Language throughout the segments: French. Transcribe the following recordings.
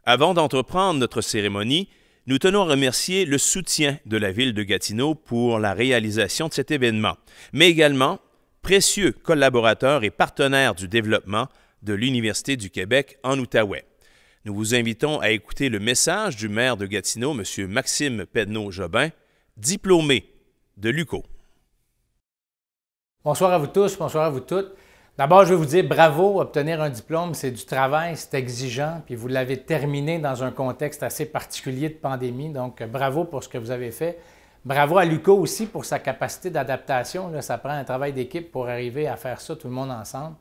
Avant d'entreprendre notre cérémonie, nous tenons à remercier le soutien de la Ville de Gatineau pour la réalisation de cet événement, mais également précieux collaborateurs et partenaires du développement de l'Université du Québec en Outaouais. Nous vous invitons à écouter le message du maire de Gatineau, M. Maxime Pedneau-Jobin, diplômé de l'UQO. Bonsoir à vous tous, bonsoir à vous toutes. D'abord, je vais vous dire bravo, obtenir un diplôme, c'est du travail, c'est exigeant, puis vous l'avez terminé dans un contexte assez particulier de pandémie, donc bravo pour ce que vous avez fait. Bravo à l'UQO aussi pour sa capacité d'adaptation. Là, ça prend un travail d'équipe pour arriver à faire ça tout le monde ensemble.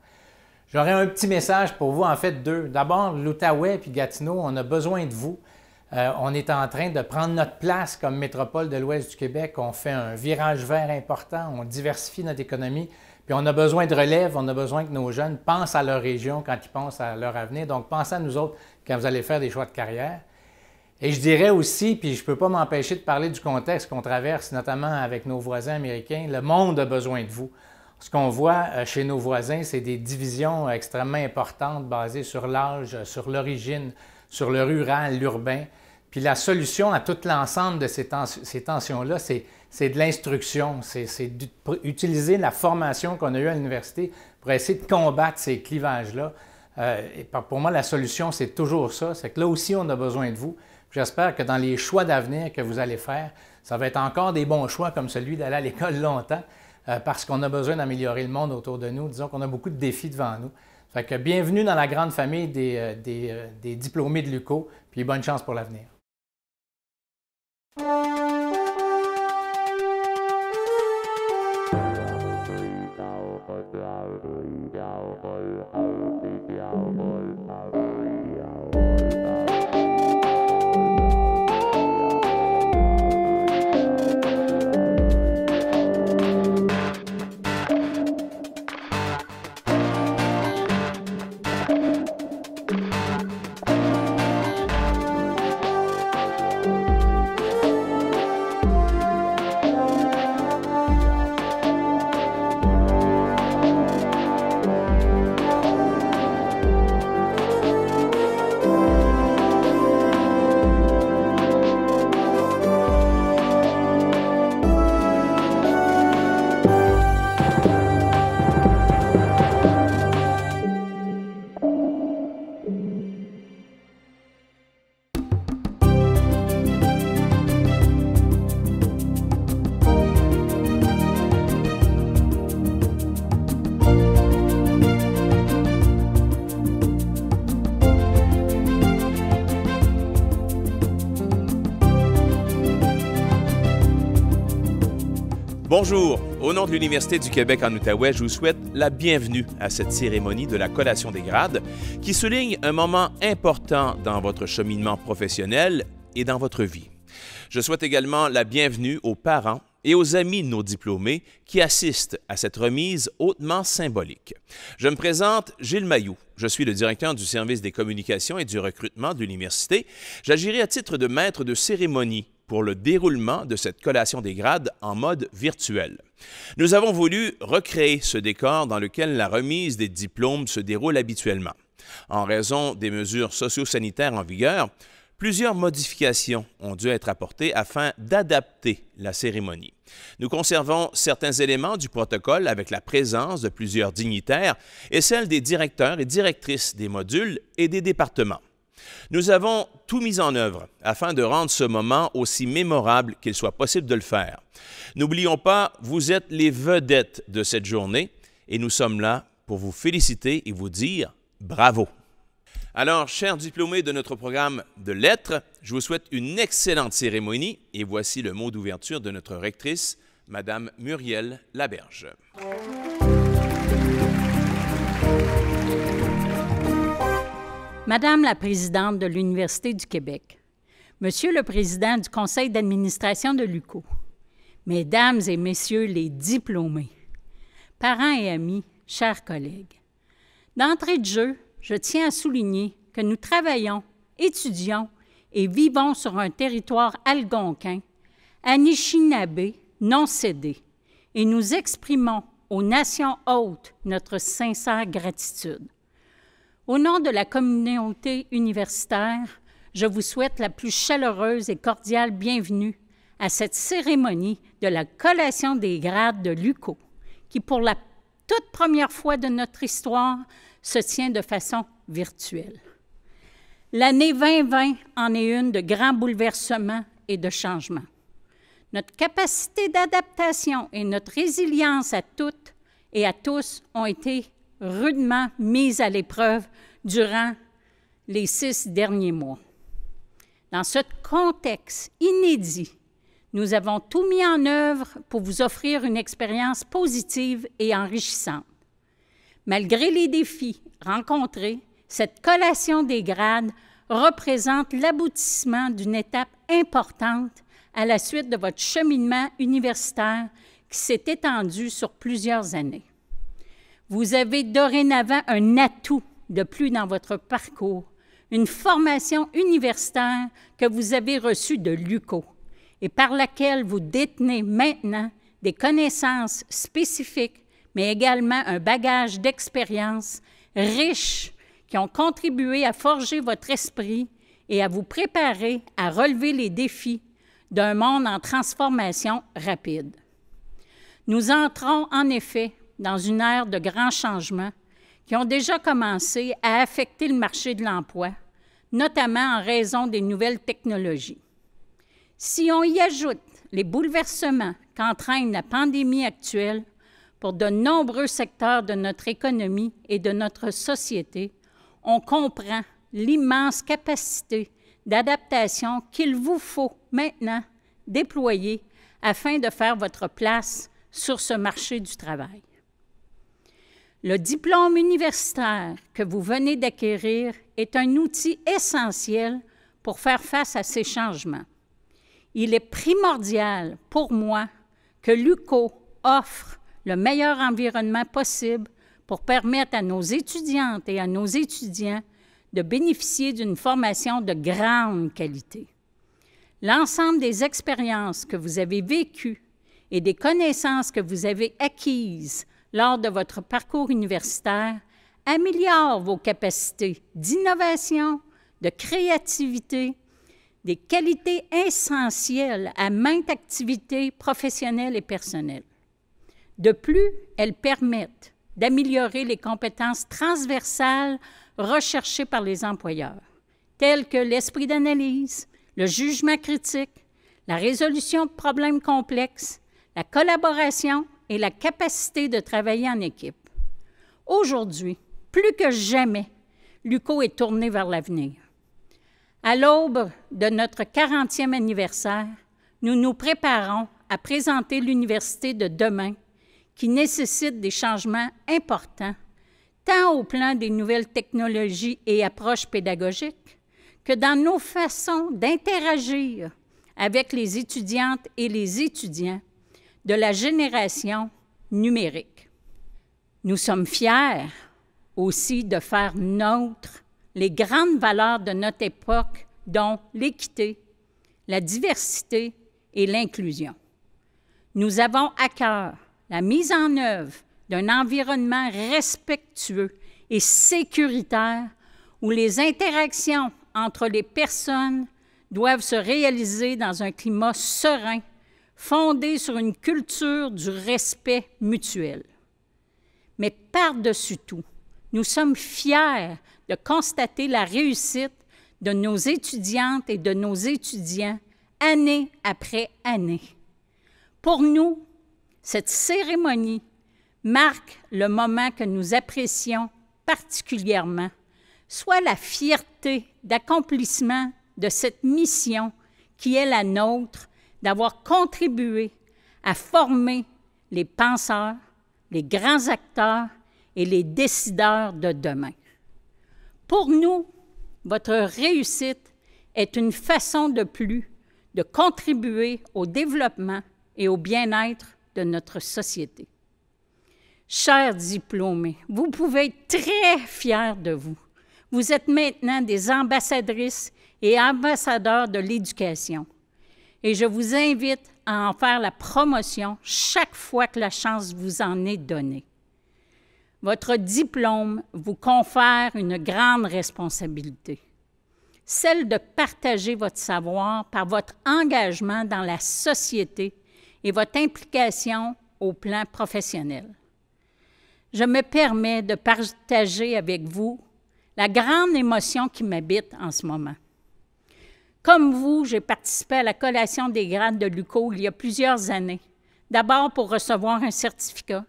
J'aurais un petit message pour vous, en fait deux. D'abord, l'Outaouais puis Gatineau, on a besoin de vous. On est en train de prendre notre place comme métropole de l'Ouest du Québec. On fait un virage vert important, on diversifie notre économie. Puis on a besoin de relève, on a besoin que nos jeunes pensent à leur région quand ils pensent à leur avenir. Donc, pensez à nous autres quand vous allez faire des choix de carrière. Et je dirais aussi, puis je ne peux pas m'empêcher de parler du contexte qu'on traverse, notamment avec nos voisins américains, le monde a besoin de vous. Ce qu'on voit chez nos voisins, c'est des divisions extrêmement importantes basées sur l'âge, sur l'origine, sur le rural, l'urbain. Puis la solution à tout l'ensemble de ces tensions-là, c'est de l'instruction, c'est d'utiliser la formation qu'on a eue à l'université pour essayer de combattre ces clivages-là. Et pour moi, la solution, c'est toujours ça. C'est que là aussi, on a besoin de vous. J'espère que dans les choix d'avenir que vous allez faire, ça va être encore des bons choix comme celui d'aller à l'école longtemps parce qu'on a besoin d'améliorer le monde autour de nous. Disons qu'on a beaucoup de défis devant nous. Fait que bienvenue dans la grande famille des diplômés de l'UQO, puis bonne chance pour l'avenir. Bonjour, au nom de l'Université du Québec en Outaouais, je vous souhaite la bienvenue à cette cérémonie de la collation des grades qui souligne un moment important dans votre cheminement professionnel et dans votre vie. Je souhaite également la bienvenue aux parents et aux amis de nos diplômés qui assistent à cette remise hautement symbolique. Je me présente Gilles Mailloux. Je suis le directeur du service des communications et du recrutement de l'Université. J'agirai à titre de maître de cérémonie pour le déroulement de cette collation des grades en mode virtuel. Nous avons voulu recréer ce décor dans lequel la remise des diplômes se déroule habituellement. En raison des mesures socio-sanitaires en vigueur, plusieurs modifications ont dû être apportées afin d'adapter la cérémonie. Nous conservons certains éléments du protocole avec la présence de plusieurs dignitaires et celle des directeurs et directrices des modules et des départements. Nous avons tout mis en œuvre afin de rendre ce moment aussi mémorable qu'il soit possible de le faire. N'oublions pas, vous êtes les vedettes de cette journée et nous sommes là pour vous féliciter et vous dire bravo. Alors, chers diplômés de notre programme de lettres, je vous souhaite une excellente cérémonie et voici le mot d'ouverture de notre rectrice, Mme Muriel Laberge. Madame la présidente de l'Université du Québec, Monsieur le président du conseil d'administration de l'UQO, Mesdames et Messieurs les diplômés, parents et amis, chers collègues, d'entrée de jeu, je tiens à souligner que nous travaillons, étudions et vivons sur un territoire algonquin, anishinabé, non cédé, et nous exprimons aux nations hôtes notre sincère gratitude. Au nom de la communauté universitaire, je vous souhaite la plus chaleureuse et cordiale bienvenue à cette cérémonie de la collation des grades de l'UQO, qui, pour la toute première fois de notre histoire, se tient de façon virtuelle. L'année 2020 en est une de grands bouleversements et de changements. Notre capacité d'adaptation et notre résilience à toutes et à tous ont été rudement mises à l'épreuve durant les 6 derniers mois. Dans ce contexte inédit, nous avons tout mis en œuvre pour vous offrir une expérience positive et enrichissante. Malgré les défis rencontrés, cette collation des grades représente l'aboutissement d'une étape importante à la suite de votre cheminement universitaire qui s'est étendu sur plusieurs années. Vous avez dorénavant un atout de plus dans votre parcours, une formation universitaire que vous avez reçue de l'UQO et par laquelle vous détenez maintenant des connaissances spécifiques, mais également un bagage d'expérience riche qui ont contribué à forger votre esprit et à vous préparer à relever les défis d'un monde en transformation rapide. Nous entrons en effet dans une ère de grands changements qui ont déjà commencé à affecter le marché de l'emploi, notamment en raison des nouvelles technologies. Si on y ajoute les bouleversements qu'entraîne la pandémie actuelle pour de nombreux secteurs de notre économie et de notre société, on comprend l'immense capacité d'adaptation qu'il vous faut maintenant déployer afin de faire votre place sur ce marché du travail. Le diplôme universitaire que vous venez d'acquérir est un outil essentiel pour faire face à ces changements. Il est primordial pour moi que l'UQO offre le meilleur environnement possible pour permettre à nos étudiantes et à nos étudiants de bénéficier d'une formation de grande qualité. L'ensemble des expériences que vous avez vécues et des connaissances que vous avez acquises lors de votre parcours universitaire améliorent vos capacités d'innovation, de créativité, des qualités essentielles à maintes activités professionnelles et personnelles. De plus, elles permettent d'améliorer les compétences transversales recherchées par les employeurs, telles que l'esprit d'analyse, le jugement critique, la résolution de problèmes complexes, la collaboration et la capacité de travailler en équipe. Aujourd'hui, plus que jamais, l'UQO est tourné vers l'avenir. À l'aube de notre 40e anniversaire, nous nous préparons à présenter l'université de demain qui nécessite des changements importants, tant au plan des nouvelles technologies et approches pédagogiques que dans nos façons d'interagir avec les étudiantes et les étudiants de la génération numérique. Nous sommes fiers aussi de faire nôtres les grandes valeurs de notre époque, dont l'équité, la diversité et l'inclusion. Nous avons à cœur la mise en œuvre d'un environnement respectueux et sécuritaire où les interactions entre les personnes doivent se réaliser dans un climat serein, fondé sur une culture du respect mutuel. Mais par-dessus tout, nous sommes fiers de constater la réussite de nos étudiantes et de nos étudiants année après année. Pour nous, cette cérémonie marque le moment que nous apprécions particulièrement, soit la fierté d'accomplissement de cette mission qui est la nôtre, d'avoir contribué à former les penseurs, les grands acteurs et les décideurs de demain. Pour nous, votre réussite est une façon de plus de contribuer au développement et au bien-être de notre société. Chers diplômés, vous pouvez être très fiers de vous. Vous êtes maintenant des ambassadrices et ambassadeurs de l'éducation. Et je vous invite à en faire la promotion chaque fois que la chance vous en est donnée. Votre diplôme vous confère une grande responsabilité. celle de partager votre savoir par votre engagement dans la société et votre implication au plan professionnel. Je me permets de partager avec vous la grande émotion qui m'habite en ce moment. Comme vous, j'ai participé à la collation des grades de l'UQO il y a plusieurs années, d'abord pour recevoir un certificat,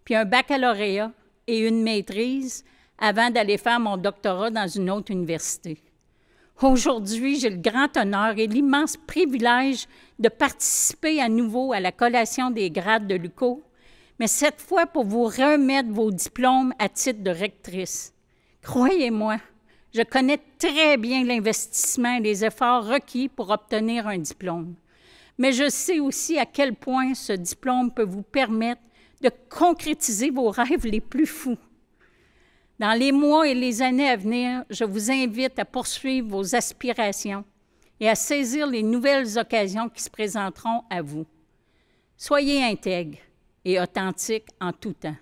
puis un baccalauréat et une maîtrise avant d'aller faire mon doctorat dans une autre université. Aujourd'hui, j'ai le grand honneur et l'immense privilège de participer à nouveau à la collation des grades de l'UQO, mais cette fois pour vous remettre vos diplômes à titre de rectrice. Croyez-moi, je connais très bien l'investissement et les efforts requis pour obtenir un diplôme, mais je sais aussi à quel point ce diplôme peut vous permettre de concrétiser vos rêves les plus fous. Dans les mois et les années à venir, je vous invite à poursuivre vos aspirations et à saisir les nouvelles occasions qui se présenteront à vous. Soyez intègre et authentique en tout temps.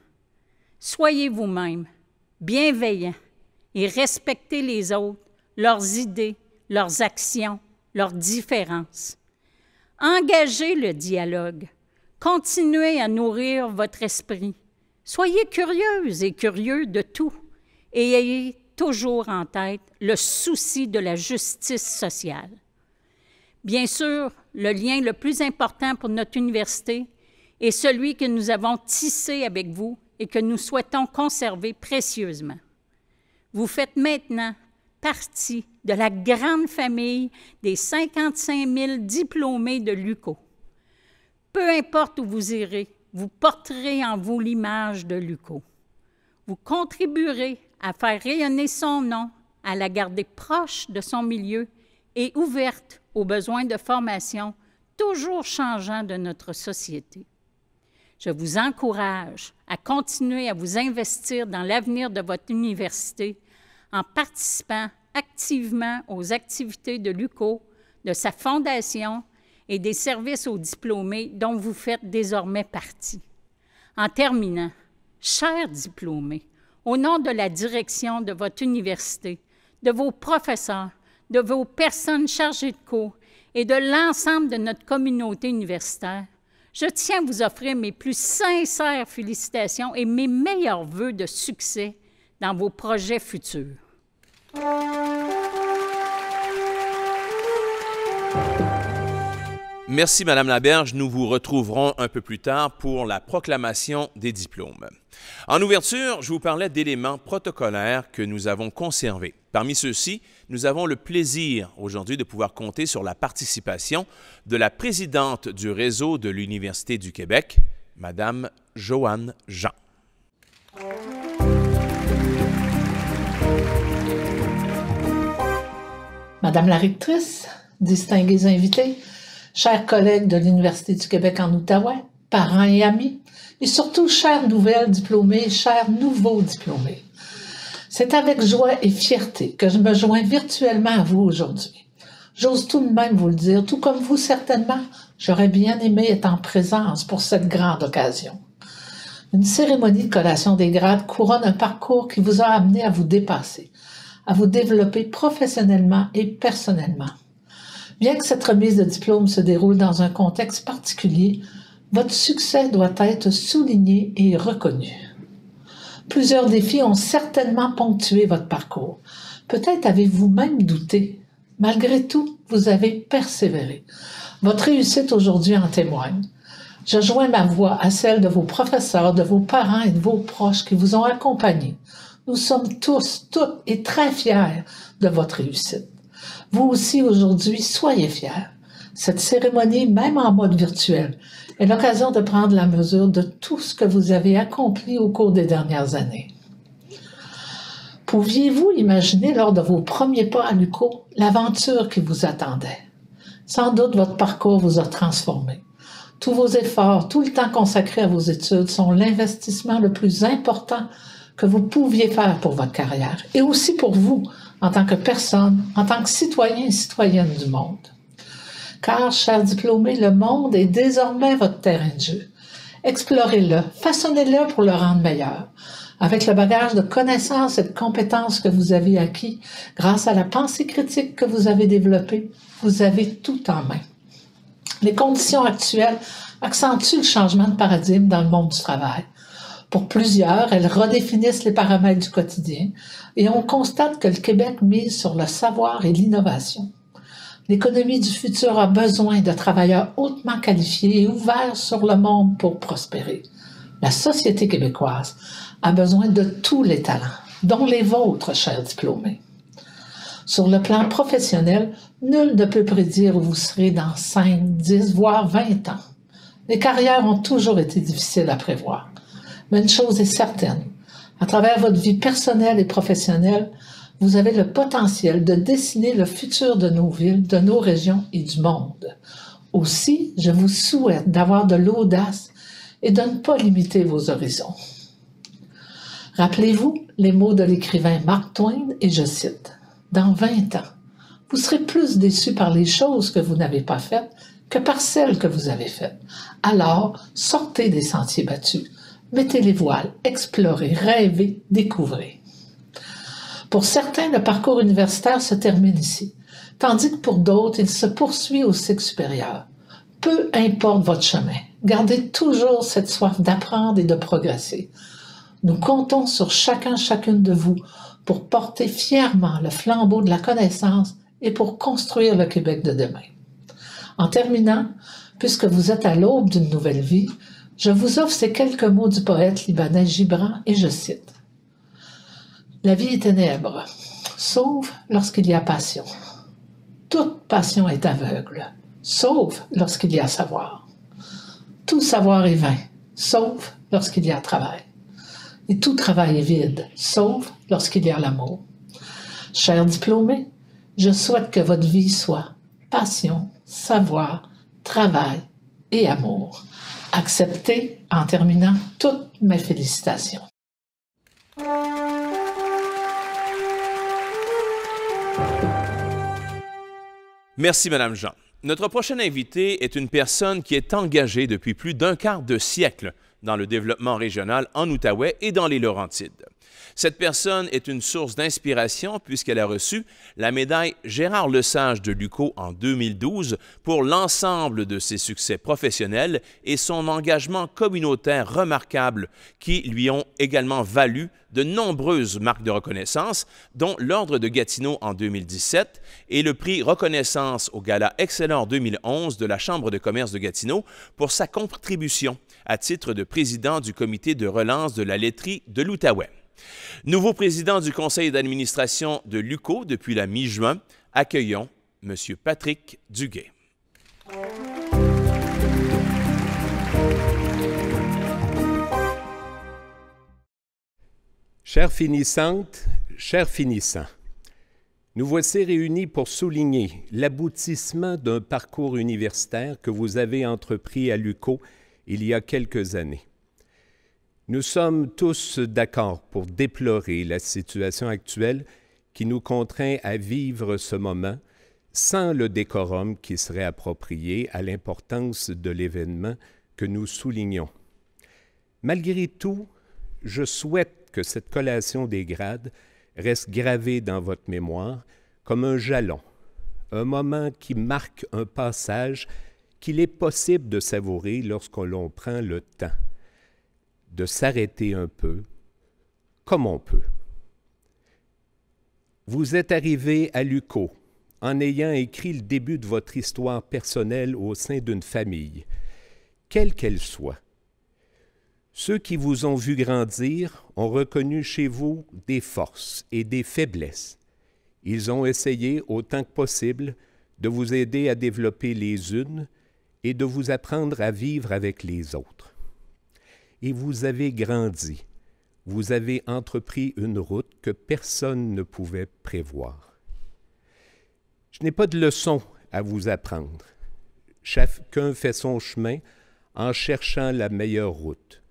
Soyez vous-même, bienveillant et respectez les autres, leurs idées, leurs actions, leurs différences. Engagez le dialogue. Continuez à nourrir votre esprit. Soyez curieuse et curieux de tout et ayez toujours en tête le souci de la justice sociale. Bien sûr, le lien le plus important pour notre université est celui que nous avons tissé avec vous et que nous souhaitons conserver précieusement. Vous faites maintenant partie de la grande famille des 55 000 diplômés de l'UQO. Peu importe où vous irez, vous porterez en vous l'image de l'UQO. Vous contribuerez à faire rayonner son nom, à la garder proche de son milieu et ouverte aux besoins de formation toujours changeants de notre société. Je vous encourage à continuer à vous investir dans l'avenir de votre université en participant activement aux activités de l'UQO, de sa fondation et des services aux diplômés dont vous faites désormais partie. En terminant, chers diplômés, au nom de la direction de votre université, de vos professeurs, de vos personnes chargées de cours et de l'ensemble de notre communauté universitaire, je tiens à vous offrir mes plus sincères félicitations et mes meilleurs vœux de succès dans vos projets futurs. Merci, Madame Laberge. Nous vous retrouverons un peu plus tard pour la proclamation des diplômes. En ouverture, je vous parlais d'éléments protocolaires que nous avons conservés. Parmi ceux-ci, nous avons le plaisir aujourd'hui de pouvoir compter sur la participation de la présidente du réseau de l'Université du Québec, Madame Joanne Jean. Madame la rectrice, distingués invités, chers collègues de l'Université du Québec en Outaouais, parents et amis, et surtout chères nouvelles diplômées, chers nouveaux diplômés. C'est avec joie et fierté que je me joins virtuellement à vous aujourd'hui. J'ose tout de même vous le dire, tout comme vous certainement, j'aurais bien aimé être en présence pour cette grande occasion. Une cérémonie de collation des grades couronne un parcours qui vous a amené à vous dépasser, à vous développer professionnellement et personnellement. Bien que cette remise de diplôme se déroule dans un contexte particulier, votre succès doit être souligné et reconnu. Plusieurs défis ont certainement ponctué votre parcours. Peut-être avez-vous même douté. Malgré tout, vous avez persévéré. Votre réussite aujourd'hui en témoigne. Je joins ma voix à celle de vos professeurs, de vos parents et de vos proches qui vous ont accompagnés. Nous sommes tous, toutes et très fiers de votre réussite. Vous aussi, aujourd'hui, soyez fiers. Cette cérémonie, même en mode virtuel, est l'occasion de prendre la mesure de tout ce que vous avez accompli au cours des dernières années. Pouviez-vous imaginer lors de vos premiers pas à l'UQO l'aventure qui vous attendait? Sans doute votre parcours vous a transformé. Tous vos efforts, tout le temps consacré à vos études sont l'investissement le plus important que vous pouviez faire pour votre carrière et aussi pour vous en tant que personne, en tant que citoyen et citoyenne du monde. Car, chers diplômés, le monde est désormais votre terrain de jeu. Explorez-le, façonnez-le pour le rendre meilleur. Avec le bagage de connaissances et de compétences que vous avez acquis grâce à la pensée critique que vous avez développée, vous avez tout en main. Les conditions actuelles accentuent le changement de paradigme dans le monde du travail. Pour plusieurs, elles redéfinissent les paramètres du quotidien et on constate que le Québec mise sur le savoir et l'innovation. L'économie du futur a besoin de travailleurs hautement qualifiés et ouverts sur le monde pour prospérer. La société québécoise a besoin de tous les talents, dont les vôtres, chers diplômés. Sur le plan professionnel, nul ne peut prédire où vous serez dans 5, 10, voire 20 ans. Les carrières ont toujours été difficiles à prévoir. Mais une chose est certaine, à travers votre vie personnelle et professionnelle, vous avez le potentiel de dessiner le futur de nos villes, de nos régions et du monde. Aussi, je vous souhaite d'avoir de l'audace et de ne pas limiter vos horizons. Rappelez-vous les mots de l'écrivain Mark Twain, et je cite, « Dans 20 ans, vous serez plus déçus par les choses que vous n'avez pas faites que par celles que vous avez faites. Alors, sortez des sentiers battus, mettez les voiles, explorez, rêvez, découvrez. » Pour certains, le parcours universitaire se termine ici, tandis que pour d'autres, il se poursuit au cycle supérieur. Peu importe votre chemin, gardez toujours cette soif d'apprendre et de progresser. Nous comptons sur chacune de vous pour porter fièrement le flambeau de la connaissance et pour construire le Québec de demain. En terminant, puisque vous êtes à l'aube d'une nouvelle vie, je vous offre ces quelques mots du poète libanais Gibran et je cite. « La vie est ténèbre, sauf lorsqu'il y a passion. Toute passion est aveugle, sauf lorsqu'il y a savoir. Tout savoir est vain, sauf lorsqu'il y a travail. Et tout travail est vide, sauf lorsqu'il y a l'amour. Chers diplômés, je souhaite que votre vie soit passion, savoir, travail et amour. Acceptez, en terminant, toutes mes félicitations. Merci, Madame Jean. Notre prochaine invitée est une personne qui est engagée depuis plus d'un quart de siècle dans le développement régional en Outaouais et dans les Laurentides. Cette personne est une source d'inspiration puisqu'elle a reçu la médaille Gérard Lesage de l'UQO en 2012 pour l'ensemble de ses succès professionnels et son engagement communautaire remarquable qui lui ont également valu de nombreuses marques de reconnaissance, dont l'Ordre de Gatineau en 2017 et le prix Reconnaissance au Gala Excellent 2011 de la Chambre de commerce de Gatineau pour sa contribution à titre de président du comité de relance de la laiterie de l'Outaouais. Nouveau président du conseil d'administration de l'UQO depuis la mi-juin, accueillons M. Patrick Duguay. Chères finissantes, chers finissants, nous voici réunis pour souligner l'aboutissement d'un parcours universitaire que vous avez entrepris à l'UQO il y a quelques années. Nous sommes tous d'accord pour déplorer la situation actuelle qui nous contraint à vivre ce moment sans le décorum qui serait approprié à l'importance de l'événement que nous soulignons. Malgré tout, je souhaite que cette collation des grades reste gravée dans votre mémoire comme un jalon, un moment qui marque un passage qu'il est possible de savourer lorsque l'on prend le temps de s'arrêter un peu, comme on peut. Vous êtes arrivé à l'UQO en ayant écrit le début de votre histoire personnelle au sein d'une famille, quelle qu'elle soit. Ceux qui vous ont vu grandir ont reconnu chez vous des forces et des faiblesses. Ils ont essayé autant que possible de vous aider à développer les unes et de vous apprendre à vivre avec les autres. Et vous avez grandi, vous avez entrepris une route que personne ne pouvait prévoir. Je n'ai pas de leçon à vous apprendre. Chacun fait son chemin en cherchant la meilleure route.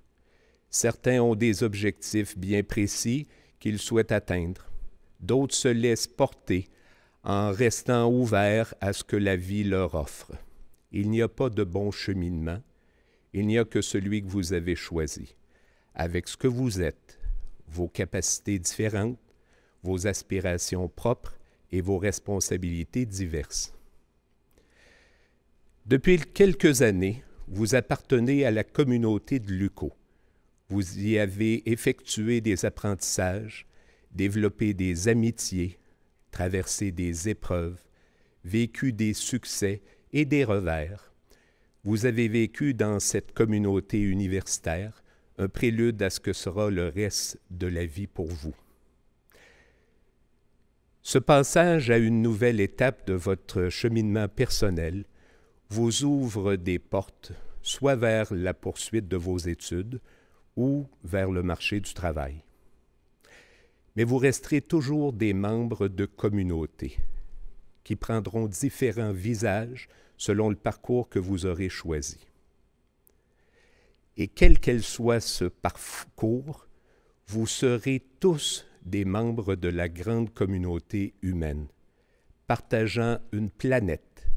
Certains ont des objectifs bien précis qu'ils souhaitent atteindre. D'autres se laissent porter en restant ouverts à ce que la vie leur offre. Il n'y a pas de bon cheminement. Il n'y a que celui que vous avez choisi. Avec ce que vous êtes, vos capacités différentes, vos aspirations propres et vos responsabilités diverses. Depuis quelques années, vous appartenez à la communauté de l'UQO. Vous y avez effectué des apprentissages, développé des amitiés, traversé des épreuves, vécu des succès et des revers. Vous avez vécu dans cette communauté universitaire un prélude à ce que sera le reste de la vie pour vous. Ce passage à une nouvelle étape de votre cheminement personnel vous ouvre des portes, soit vers la poursuite de vos études ou vers le marché du travail. Mais vous resterez toujours des membres de communautés qui prendront différents visages selon le parcours que vous aurez choisi. Et quel qu'elle soit ce parcours, vous serez tous des membres de la grande communauté humaine, partageant une planète,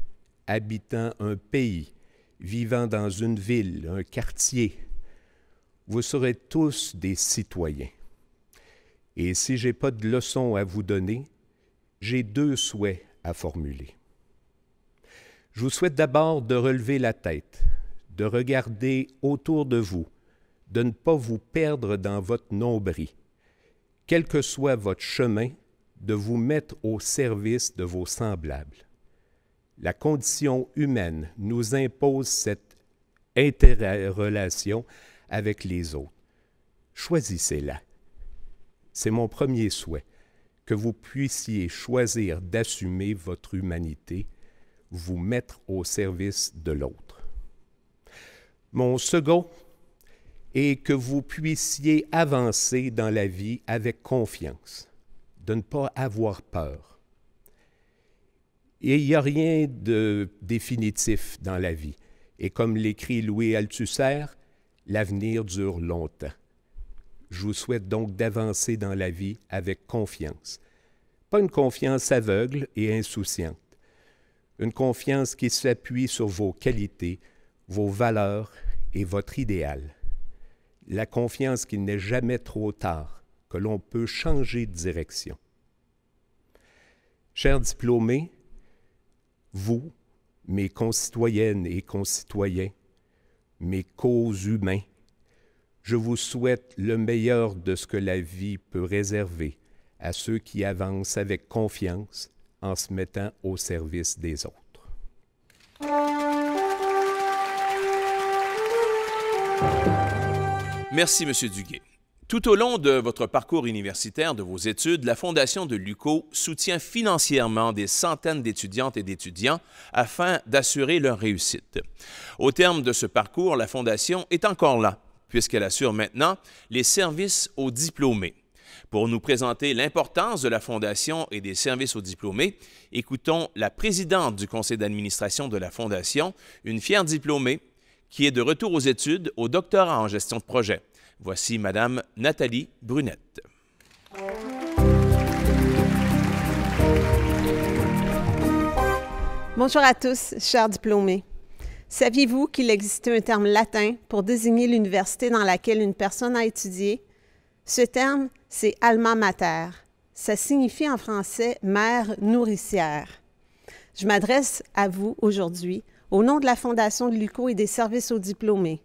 habitant un pays, vivant dans une ville, un quartier. Vous serez tous des citoyens. Et si je n'ai pas de leçon à vous donner, j'ai 2 souhaits à formuler. Je vous souhaite d'abord de relever la tête, de regarder autour de vous, de ne pas vous perdre dans votre nombril. Quel que soit votre chemin, de vous mettre au service de vos semblables. La condition humaine nous impose cette interrelation avec les autres. Choisissez-la. C'est mon premier souhait, que vous puissiez choisir d'assumer votre humanité, vous mettre au service de l'autre. Mon second est que vous puissiez avancer dans la vie avec confiance, de ne pas avoir peur. Et il n'y a rien de définitif dans la vie. Et comme l'écrit Louis Althusser, l'avenir dure longtemps. Je vous souhaite donc d'avancer dans la vie avec confiance. Pas une confiance aveugle et insouciante. Une confiance qui s'appuie sur vos qualités, vos valeurs et votre idéal. La confiance qu'il n'est jamais trop tard, que l'on peut changer de direction. Chers diplômés, vous, mes concitoyennes et concitoyens, mes co-humains, je vous souhaite le meilleur de ce que la vie peut réserver à ceux qui avancent avec confiance en se mettant au service des autres. Merci, M. Duguay. Tout au long de votre parcours universitaire, de vos études, la Fondation de l'UQO soutient financièrement des centaines d'étudiantes et d'étudiants afin d'assurer leur réussite. Au terme de ce parcours, la Fondation est encore là, puisqu'elle assure maintenant les services aux diplômés. Pour nous présenter l'importance de la Fondation et des services aux diplômés, écoutons la présidente du conseil d'administration de la Fondation, une fière diplômée qui est de retour aux études au doctorat en gestion de projet. Voici Mme Nathalie Brunette. Bonjour à tous, chers diplômés. Saviez-vous qu'il existait un terme latin pour désigner l'université dans laquelle une personne a étudié? Ce terme, c'est « alma mater ». Ça signifie en français « mère nourricière ». Je m'adresse à vous aujourd'hui au nom de la Fondation de l'UQO et des services aux diplômés.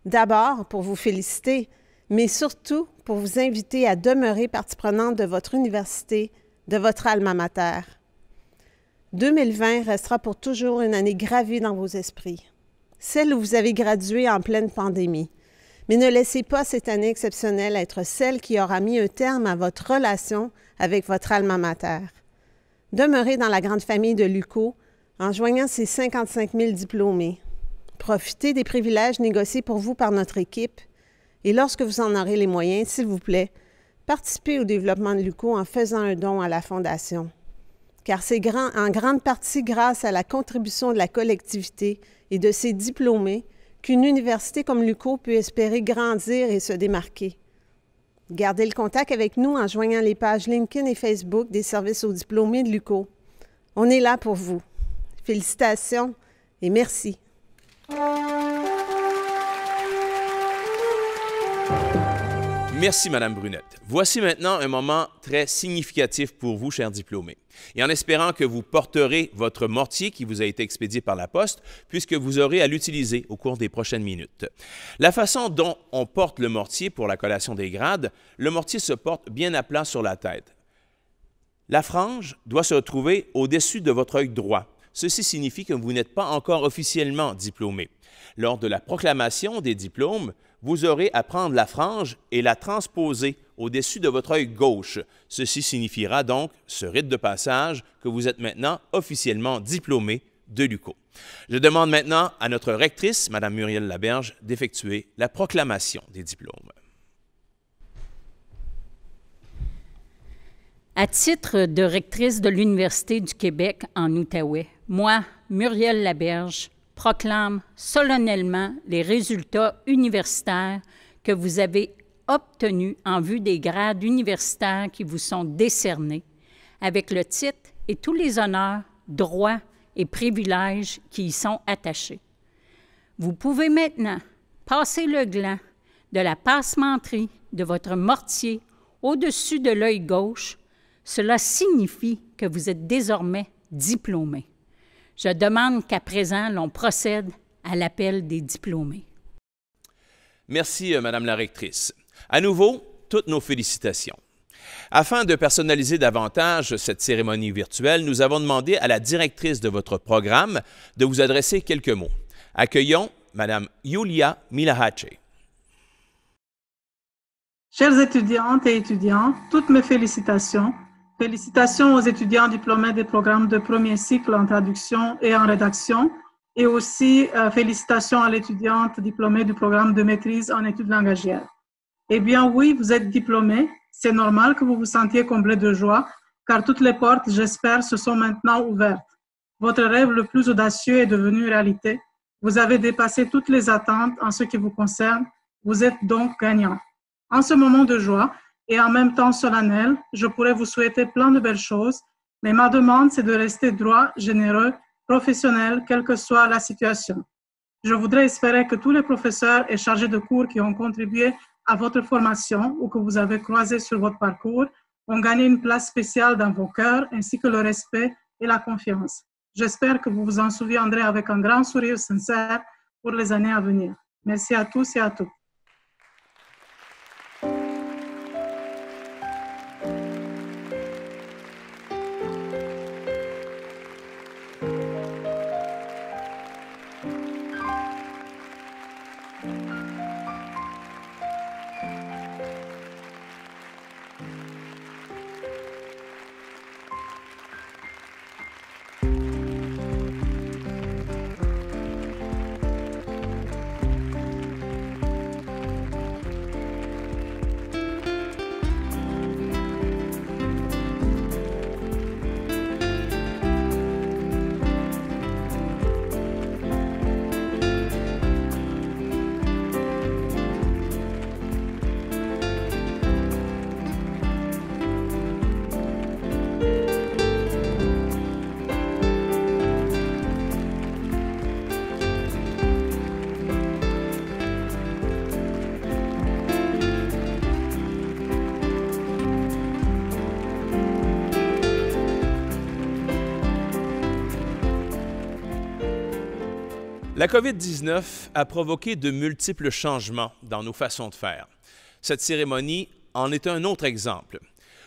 D'abord, pour vous féliciter, mais surtout pour vous inviter à demeurer partie prenante de votre université, de votre alma mater. 2020 restera pour toujours une année gravée dans vos esprits, celle où vous avez gradué en pleine pandémie. Mais ne laissez pas cette année exceptionnelle être celle qui aura mis un terme à votre relation avec votre alma mater. Demeurez dans la grande famille de l'UQO en joignant ces 55 000 diplômés. Profitez des privilèges négociés pour vous par notre équipe et lorsque vous en aurez les moyens, s'il vous plaît, participez au développement de l'UQO en faisant un don à la Fondation. Car c'est en grande partie grâce à la contribution de la collectivité et de ses diplômés qu'une université comme l'UQO peut espérer grandir et se démarquer. Gardez le contact avec nous en joignant les pages LinkedIn et Facebook des services aux diplômés de l'UQO. On est là pour vous. Félicitations et merci. Merci, Madame Brunette. Voici maintenant un moment très significatif pour vous, chers diplômés. Et en espérant que vous porterez votre mortier qui vous a été expédié par la poste, puisque vous aurez à l'utiliser au cours des prochaines minutes. La façon dont on porte le mortier pour la collation des grades, le mortier se porte bien à plat sur la tête. La frange doit se retrouver au-dessus de votre œil droit. Ceci signifie que vous n'êtes pas encore officiellement diplômé. Lors de la proclamation des diplômes, vous aurez à prendre la frange et la transposer au-dessus de votre œil gauche. Ceci signifiera donc, ce rite de passage, que vous êtes maintenant officiellement diplômé de l'UQO. Je demande maintenant à notre rectrice, Mme Muriel Laberge, d'effectuer la proclamation des diplômes. À titre de rectrice de l'Université du Québec en Outaouais, moi, Muriel Laberge, proclame solennellement les résultats universitaires que vous avez obtenus en vue des grades universitaires qui vous sont décernés, avec le titre et tous les honneurs, droits et privilèges qui y sont attachés. Vous pouvez maintenant passer le gland de la passementerie de votre mortier au-dessus de l'œil gauche. Cela signifie que vous êtes désormais diplômé. Je demande qu'à présent, l'on procède à l'appel des diplômés. Merci, Madame la rectrice. À nouveau, toutes nos félicitations. Afin de personnaliser davantage cette cérémonie virtuelle, nous avons demandé à la directrice de votre programme de vous adresser quelques mots. Accueillons Madame Yulia Milahache. Chères étudiantes et étudiants, toutes mes félicitations. Félicitations aux étudiants diplômés des programmes de premier cycle en traduction et en rédaction, et aussi félicitations à l'étudiante diplômée du programme de maîtrise en études langagières. Eh bien oui, vous êtes diplômés, c'est normal que vous vous sentiez comblés de joie, car toutes les portes, j'espère, se sont maintenant ouvertes. Votre rêve le plus audacieux est devenu réalité. Vous avez dépassé toutes les attentes en ce qui vous concerne, vous êtes donc gagnant. En ce moment de joie, et en même temps solennel, je pourrais vous souhaiter plein de belles choses, mais ma demande, c'est de rester droit, généreux, professionnel, quelle que soit la situation. Je voudrais espérer que tous les professeurs et chargés de cours qui ont contribué à votre formation ou que vous avez croisés sur votre parcours ont gagné une place spéciale dans vos cœurs, ainsi que le respect et la confiance. J'espère que vous vous en souviendrez avec un grand sourire sincère pour les années à venir. Merci à tous et à toutes. La COVID-19 a provoqué de multiples changements dans nos façons de faire. Cette cérémonie en est un autre exemple.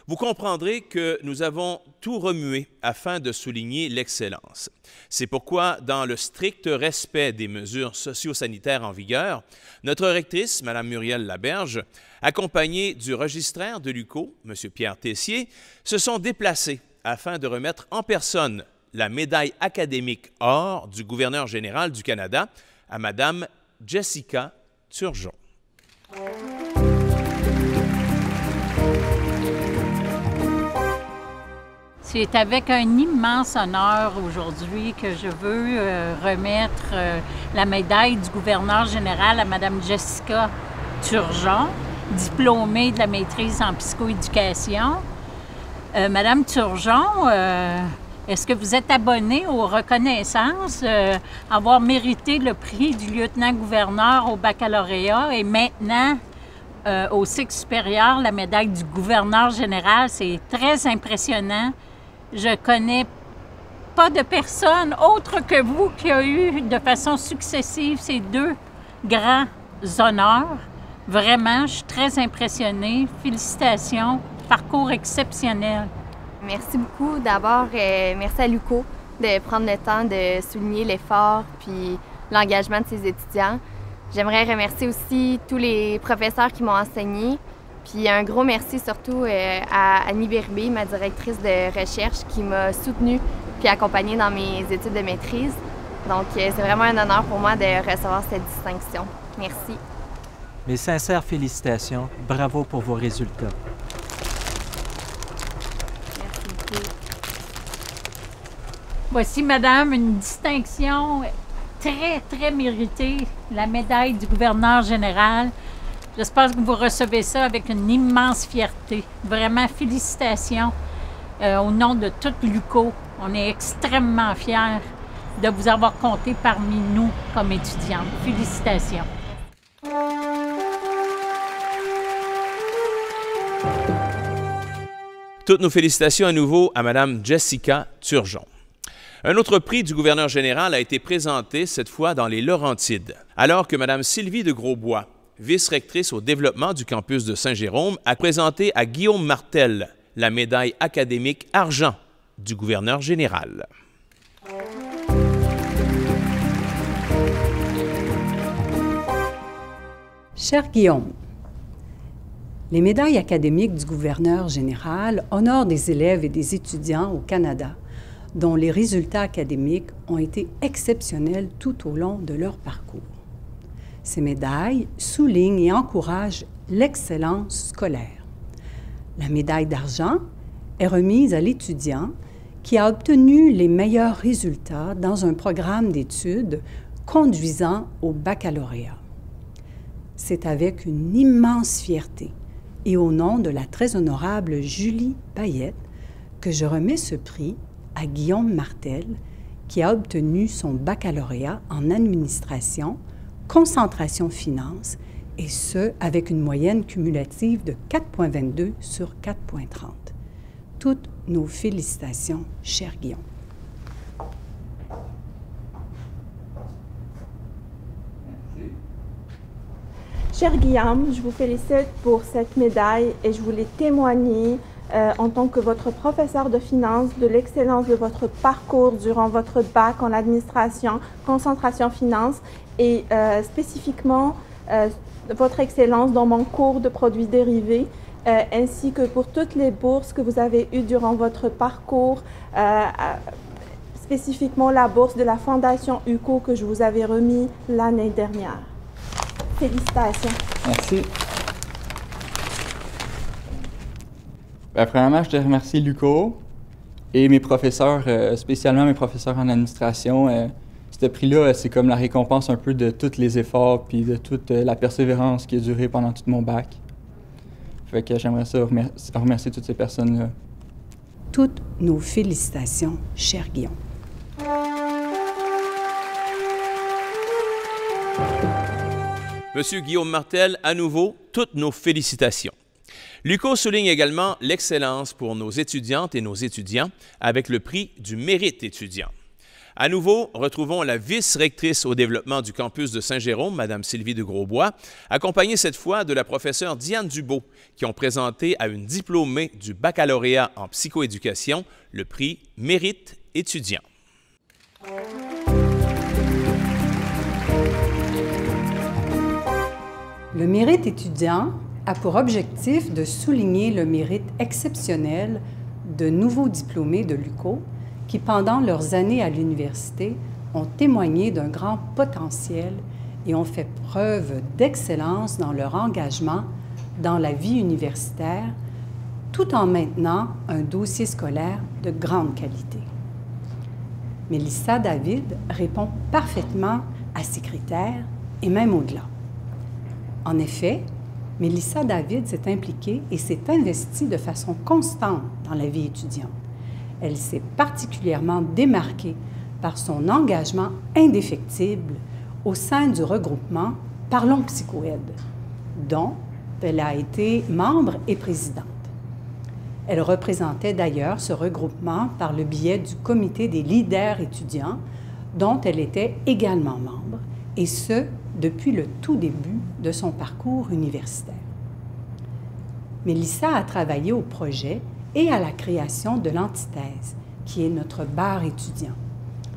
Vous comprendrez que nous avons tout remué afin de souligner l'excellence. C'est pourquoi, dans le strict respect des mesures socio-sanitaires en vigueur, notre rectrice, Mme Muriel Laberge, accompagnée du registraire de l'UQO, M. Pierre Tessier, se sont déplacés afin de remettre en personne la médaille académique or du gouverneur général du Canada à Mme Jessica Turgeon. C'est avec un immense honneur aujourd'hui que je veux remettre la médaille du gouverneur général à Mme Jessica Turgeon, diplômée de la maîtrise en psychoéducation. Mme Turgeon, est-ce que vous êtes abonnée aux reconnaissances, avoir mérité le prix du lieutenant-gouverneur au baccalauréat et maintenant au cycle supérieur, la médaille du gouverneur général. C'est très impressionnant. Je connais pas de personne autre que vous qui a eu de façon successive ces 2 grands honneurs. Vraiment, je suis très impressionnée. Félicitations. Parcours exceptionnel. Merci beaucoup. D'abord, merci à l'UQO de prendre le temps de souligner l'effort puis l'engagement de ses étudiants. J'aimerais remercier aussi tous les professeurs qui m'ont enseigné. Puis un gros merci surtout à Annie Bérubé, ma directrice de recherche, qui m'a soutenue puis accompagnée dans mes études de maîtrise. Donc, c'est vraiment un honneur pour moi de recevoir cette distinction. Merci. Mes sincères félicitations. Bravo pour vos résultats. Merci beaucoup. Voici, madame, une distinction très, très méritée, la médaille du gouverneur général. J'espère que vous recevez ça avec une immense fierté. Vraiment, félicitations au nom de toute l'UQO. On est extrêmement fiers de vous avoir compté parmi nous comme étudiante. Félicitations. Toutes nos félicitations à nouveau à Mme Jessica Turgeon. Un autre prix du gouverneur général a été présenté cette fois dans les Laurentides, alors que Mme Sylvie de Grosbois, vice-rectrice au développement du campus de Saint-Jérôme, a présenté à Guillaume Martel la médaille académique argent du gouverneur général. Cher Guillaume, les médailles académiques du gouverneur général honorent des élèves et des étudiants au Canada dont les résultats académiques ont été exceptionnels tout au long de leur parcours. Ces médailles soulignent et encouragent l'excellence scolaire. La médaille d'argent est remise à l'étudiant qui a obtenu les meilleurs résultats dans un programme d'études conduisant au baccalauréat. C'est avec une immense fierté et au nom de la très honorable Julie Payette que je remets ce prix à Guillaume Martel, qui a obtenu son baccalauréat en administration, concentration finance, et ce, avec une moyenne cumulative de 4,22 sur 4,30. Toutes nos félicitations, cher Guillaume. Cher Guillaume, je vous félicite pour cette médaille et je voulais témoigner en tant que votre professeur de finance de l'excellence de votre parcours durant votre bac en administration, concentration finance et spécifiquement votre excellence dans mon cours de produits dérivés ainsi que pour toutes les bourses que vous avez eues durant votre parcours, spécifiquement la bourse de la Fondation UQO que je vous avais remis l'année dernière. Félicitations. Merci. Premièrement, je te remercie l'UQO et mes professeurs, spécialement mes professeurs en administration. Ce prix-là, c'est comme la récompense un peu de tous les efforts puis de toute la persévérance qui a duré pendant tout mon bac. Fait que j'aimerais ça remercier toutes ces personnes-là. Toutes nos félicitations, cher Guillaume. Monsieur Guillaume Martel, à nouveau, toutes nos félicitations. L'UQO souligne également l'excellence pour nos étudiantes et nos étudiants avec le prix du mérite étudiant. À nouveau, retrouvons la vice-rectrice au développement du campus de Saint-Jérôme, Mme Sylvie de Grosbois, accompagnée cette fois de la professeure Diane Dubeau, qui ont présenté à une diplômée du baccalauréat en psychoéducation le prix Mérite étudiant. Le mérite étudiant a pour objectif de souligner le mérite exceptionnel de nouveaux diplômés de l'UQO qui, pendant leurs années à l'université, ont témoigné d'un grand potentiel et ont fait preuve d'excellence dans leur engagement dans la vie universitaire, tout en maintenant un dossier scolaire de grande qualité. Mélissa David répond parfaitement à ces critères et même au-delà. En effet, Mélissa David s'est impliquée et s'est investie de façon constante dans la vie étudiante. Elle s'est particulièrement démarquée par son engagement indéfectible au sein du regroupement Parlons Psychoaide, dont elle a été membre et présidente. Elle représentait d'ailleurs ce regroupement par le biais du comité des leaders étudiants, dont elle était également membre, et ce, depuis le tout début de son parcours universitaire. Mélissa a travaillé au projet et à la création de l'Antithèse, qui est notre bar étudiant.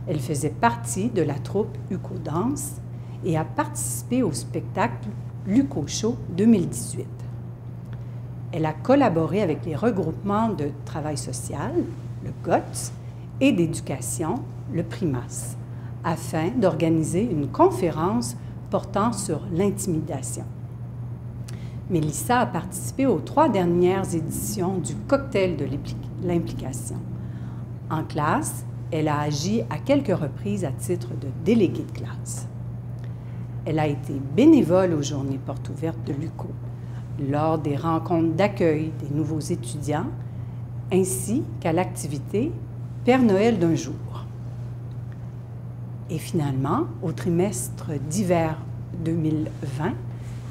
Elle faisait partie de la troupe UCO Danse et a participé au spectacle l'UCO Show 2018. Elle a collaboré avec les regroupements de travail social, le GOTS, et d'éducation, le PRIMAS, afin d'organiser une conférence portant sur l'intimidation. Mélissa a participé aux 3 dernières éditions du Cocktail de l'implication. En classe, elle a agi à quelques reprises à titre de déléguée de classe. Elle a été bénévole aux Journées portes ouvertes de l'UCO, lors des rencontres d'accueil des nouveaux étudiants, ainsi qu'à l'activité Père Noël d'un jour. Et finalement, au trimestre d'hiver 2020,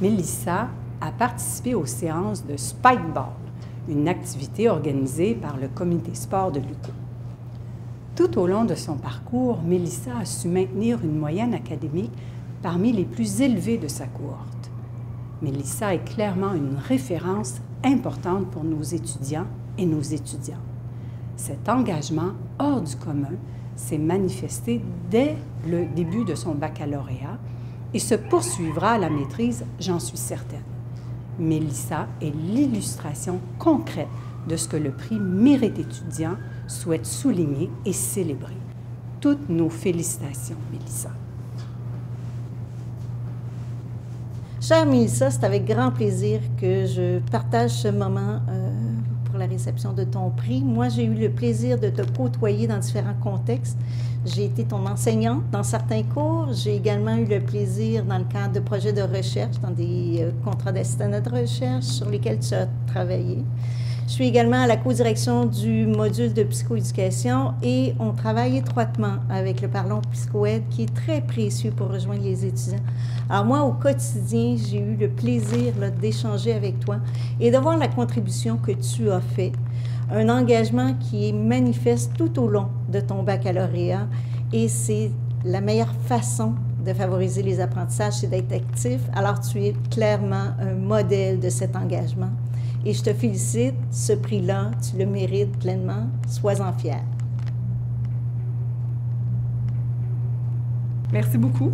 Mélissa a participé aux séances de Spikeball, une activité organisée par le comité sport de l'UCO. Tout au long de son parcours, Mélissa a su maintenir une moyenne académique parmi les plus élevées de sa cohorte. Mélissa est clairement une référence importante pour nos étudiants et nos étudiantes. Cet engagement hors du commun s'est manifesté dès le début de son baccalauréat et se poursuivra à la maîtrise, j'en suis certaine. Mélissa est l'illustration concrète de ce que le prix Mérite étudiant souhaite souligner et célébrer. Toutes nos félicitations, Mélissa. Chère Mélissa, c'est avec grand plaisir que je partage ce moment pour la réception de ton prix. Moi, j'ai eu le plaisir de te côtoyer dans différents contextes. J'ai été ton enseignante dans certains cours. J'ai également eu le plaisir, dans le cadre de projets de recherche, dans des contrats d'assistant de recherche sur lesquels tu as travaillé. Je suis également à la co-direction du module de psychoéducation et on travaille étroitement avec le Parlons Psychoède qui est très précieux pour rejoindre les étudiants. Alors moi, au quotidien, j'ai eu le plaisir d'échanger avec toi et de voir la contribution que tu as faite. Un engagement qui est manifeste tout au long de ton baccalauréat et c'est la meilleure façon de favoriser les apprentissages, c'est d'être actif. Alors tu es clairement un modèle de cet engagement. Et je te félicite, ce prix-là, tu le mérites pleinement, sois-en fier. Merci beaucoup.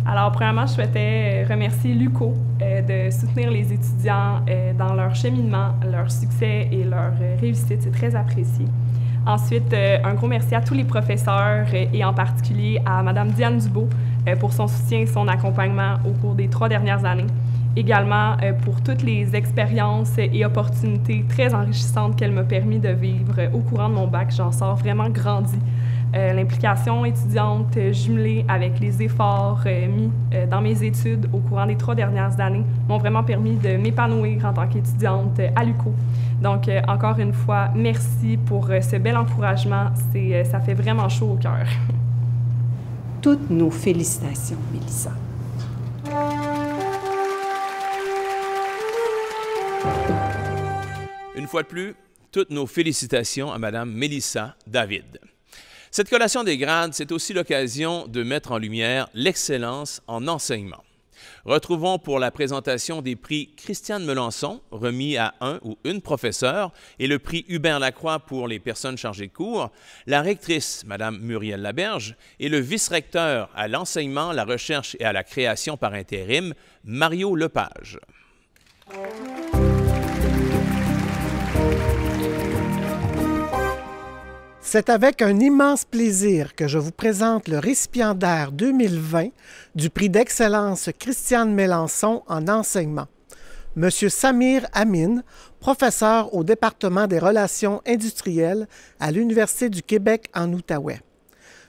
Alors, premièrement, je souhaitais remercier l'UCO de soutenir les étudiants dans leur cheminement, leur succès et leur réussite. C'est très apprécié. Ensuite, un gros merci à tous les professeurs et en particulier à Mme Diane Dubo pour son soutien et son accompagnement au cours des 3 dernières années. Également pour toutes les expériences et opportunités très enrichissantes qu'elle m'a permis de vivre au courant de mon bac. J'en sors vraiment grandi. L'implication étudiante jumelée avec les efforts mis dans mes études au courant des 3 dernières années m'ont vraiment permis de m'épanouir en tant qu'étudiante à l'UCO. Donc, encore une fois, merci pour ce bel encouragement. Ça fait vraiment chaud au cœur. Toutes nos félicitations, Mélissa. Une fois de plus, toutes nos félicitations à Mme Mélissa David. Cette collation des grades, c'est aussi l'occasion de mettre en lumière l'excellence en enseignement. Retrouvons pour la présentation des prix Christiane Melançon, remis à un ou une professeure, et le prix Hubert Lacroix pour les personnes chargées de cours, la rectrice, Mme Muriel Laberge, et le vice-recteur à l'enseignement, la recherche et à la création par intérim, Mario Lepage. C'est avec un immense plaisir que je vous présente le récipiendaire 2020 du prix d'excellence Christiane Melançon en enseignement, M. Samir Amin, professeur au département des relations industrielles à l'Université du Québec en Outaouais.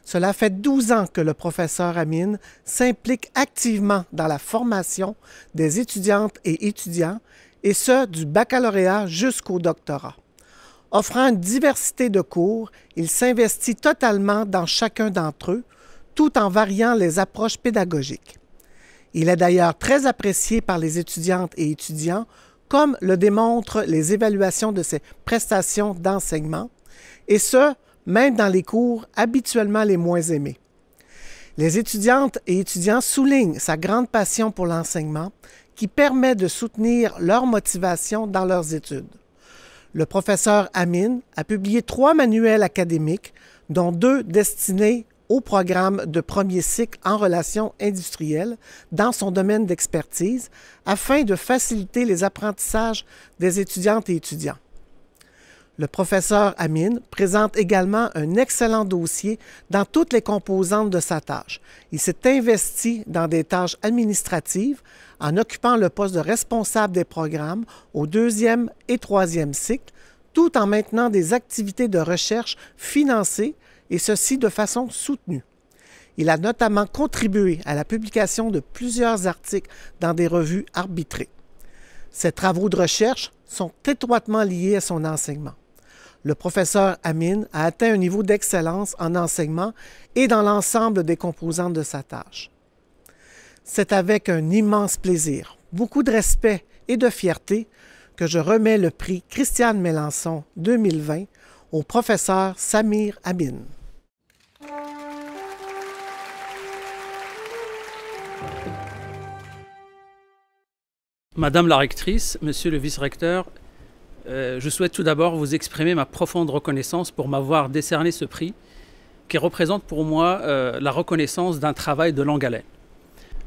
Cela fait 12 ans que le professeur Amin s'implique activement dans la formation des étudiantes et étudiants, et ce, du baccalauréat jusqu'au doctorat. Offrant une diversité de cours, il s'investit totalement dans chacun d'entre eux, tout en variant les approches pédagogiques. Il est d'ailleurs très apprécié par les étudiantes et étudiants, comme le démontrent les évaluations de ses prestations d'enseignement, et ce, même dans les cours habituellement les moins aimés. Les étudiantes et étudiants soulignent sa grande passion pour l'enseignement qui permet de soutenir leur motivation dans leurs études. Le professeur Amin a publié 3 manuels académiques, dont 2 destinés au programme de premier cycle en relations industrielles dans son domaine d'expertise afin de faciliter les apprentissages des étudiantes et étudiants. Le professeur Amin présente également un excellent dossier dans toutes les composantes de sa tâche. Il s'est investi dans des tâches administratives en occupant le poste de responsable des programmes au 2e et 3e cycle, tout en maintenant des activités de recherche financées, et ceci de façon soutenue. Il a notamment contribué à la publication de plusieurs articles dans des revues arbitrées. Ses travaux de recherche sont étroitement liés à son enseignement. Le professeur Amin a atteint un niveau d'excellence en enseignement et dans l'ensemble des composantes de sa tâche. C'est avec un immense plaisir, beaucoup de respect et de fierté que je remets le prix Christiane Mélençon 2020 au professeur Samir Amin. Madame la rectrice, monsieur le vice-recteur, je souhaite tout d'abord vous exprimer ma profonde reconnaissance pour m'avoir décerné ce prix qui représente pour moi la reconnaissance d'un travail de longue haleine.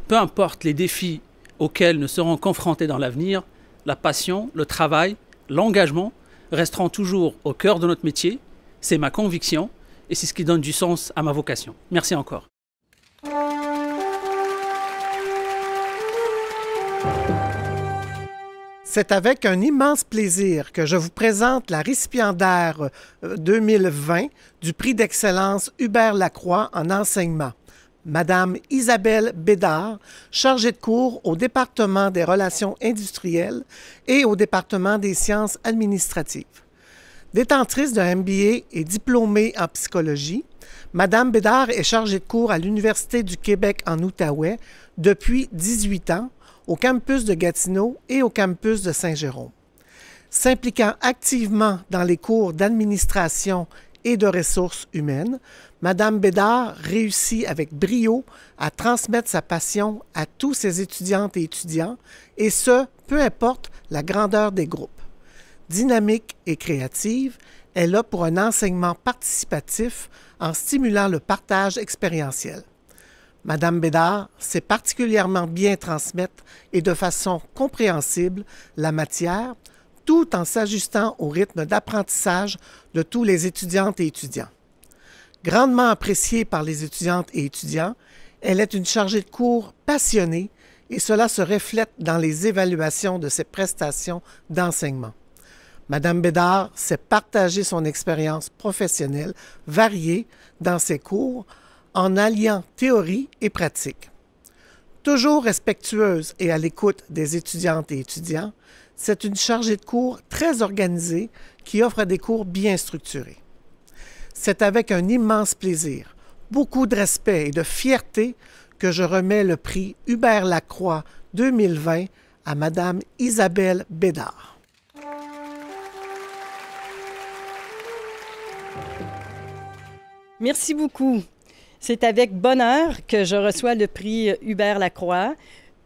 Peu importe les défis auxquels nous serons confrontés dans l'avenir, la passion, le travail, l'engagement resteront toujours au cœur de notre métier. C'est ma conviction et c'est ce qui donne du sens à ma vocation. Merci encore. C'est avec un immense plaisir que je vous présente la récipiendaire 2020 du prix d'excellence Hubert Lacroix en enseignement, Madame Isabelle Bédard, chargée de cours au département des relations industrielles et au département des sciences administratives. Détentrice d'un MBA et diplômée en psychologie, Madame Bédard est chargée de cours à l'Université du Québec en Outaouais depuis 18 ans, au campus de Gatineau et au campus de Saint-Jérôme. S'impliquant activement dans les cours d'administration et de ressources humaines, Madame Bédard réussit avec brio à transmettre sa passion à tous ses étudiantes et étudiants, et ce, peu importe la grandeur des groupes. Dynamique et créative, elle est là pour un enseignement participatif en stimulant le partage expérientiel. Madame Bédard sait particulièrement bien transmettre et de façon compréhensible la matière, tout en s'ajustant au rythme d'apprentissage de tous les étudiantes et étudiants. Grandement appréciée par les étudiantes et étudiants, elle est une chargée de cours passionnée et cela se reflète dans les évaluations de ses prestations d'enseignement. Madame Bédard sait partager son expérience professionnelle variée dans ses cours en alliant théorie et pratique. Toujours respectueuse et à l'écoute des étudiantes et étudiants, c'est une chargée de cours très organisée qui offre des cours bien structurés. C'est avec un immense plaisir, beaucoup de respect et de fierté que je remets le prix Hubert Lacroix 2020 à Madame Isabelle Bédard. Merci beaucoup. C'est avec bonheur que je reçois le prix Hubert Lacroix,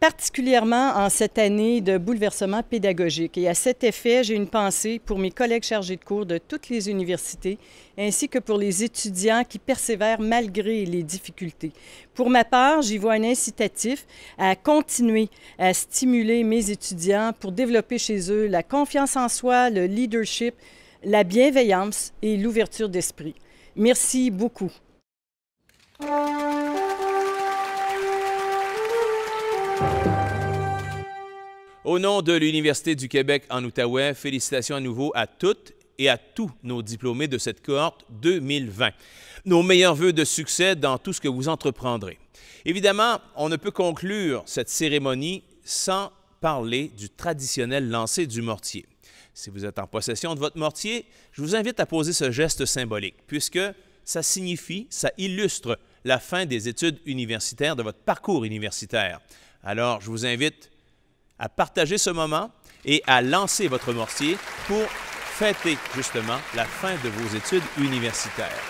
particulièrement en cette année de bouleversement pédagogique. Et à cet effet, j'ai une pensée pour mes collègues chargés de cours de toutes les universités, ainsi que pour les étudiants qui persévèrent malgré les difficultés. Pour ma part, j'y vois un incitatif à continuer à stimuler mes étudiants pour développer chez eux la confiance en soi, le leadership, la bienveillance et l'ouverture d'esprit. Merci beaucoup. Au nom de l'Université du Québec en Outaouais, félicitations à nouveau à toutes et à tous nos diplômés de cette cohorte 2020. Nos meilleurs vœux de succès dans tout ce que vous entreprendrez. Évidemment, on ne peut conclure cette cérémonie sans parler du traditionnel lancer du mortier. Si vous êtes en possession de votre mortier, je vous invite à poser ce geste symbolique, puisque ça signifie, ça illustre la fin des études universitaires, de votre parcours universitaire. Alors, je vous invite à partager ce moment et à lancer votre mortier pour fêter justement la fin de vos études universitaires.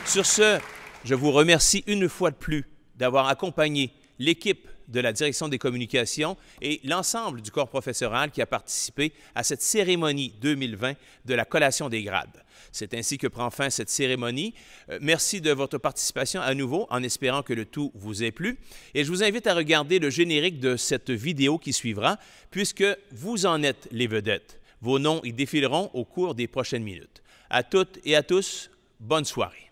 Sur ce, je vous remercie une fois de plus d'avoir accompagné l'équipe de la Direction des communications et l'ensemble du corps professoral qui a participé à cette cérémonie 2020 de la collation des grades. C'est ainsi que prend fin cette cérémonie. Merci de votre participation à nouveau, en espérant que le tout vous ait plu. Et je vous invite à regarder le générique de cette vidéo qui suivra, puisque vous en êtes les vedettes. Vos noms y défileront au cours des prochaines minutes. À toutes et à tous, bonne soirée.